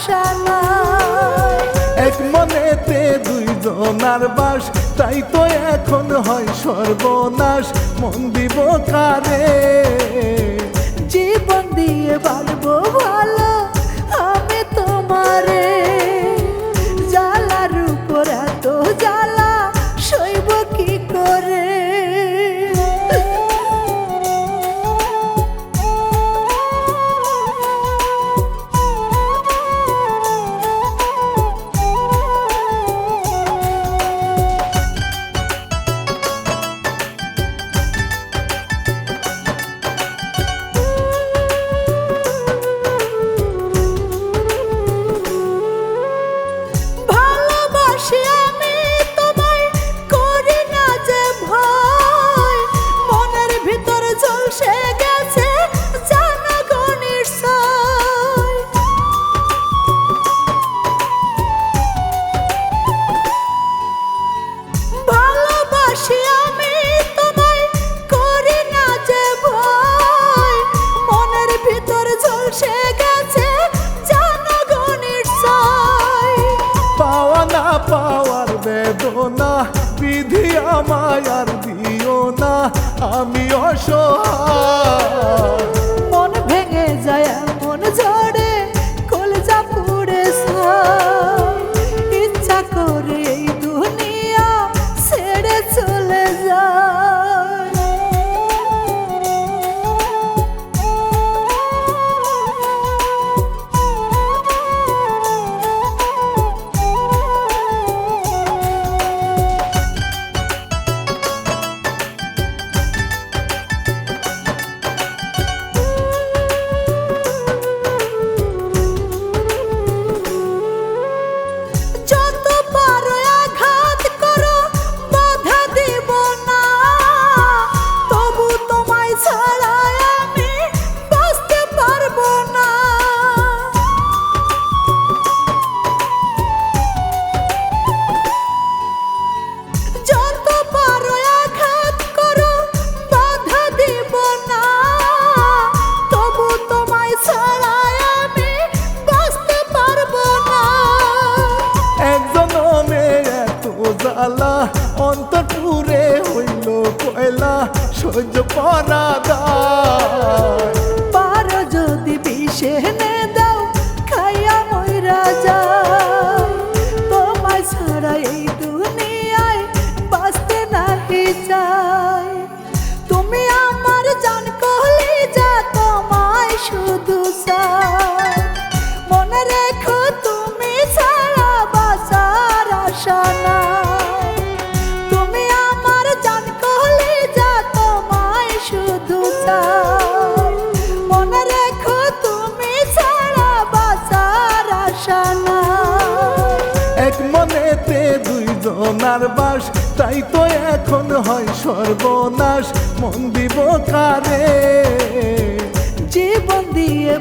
আশা নাই। এক মনেতে দুইজনার বাস, তাই তো এখন হয় সর্বনাশ। মন দিব কারে, জীবন দিয়ে বাড়বো ভালো আমি তোমারে। জ্বালার উপর এত জ্বালা সইব কি করে। পাওয়ার বেদনা বিধি আমায় আর দিও না, আমি অসহায়। মন ভেঙে যায় মন ঝড়ে কলজা পুড়ে যায়। ইচ্ছা করে এই দুনিয়া ছেড়ে চলে যায়। অন্তর পুরে হইল কয়লা, সহ্য করা দায়। পারো যদি বিষে এনে দাও খাইয়া মইরা যায়। তোমায় ছাড়া এই দুনিয়ায় বাঁচতে নাহি চাই। তুমি আমার জান কলিজা, তোমায় শুধু চাই। মনে রেখো তুমি ছাড়া বাঁচার আশা নাই। এক মনেতে দুইজনার বাস, তাই তো এখন হয় সর্বনাশ। মন দিব কারে, জীবন দিয়ে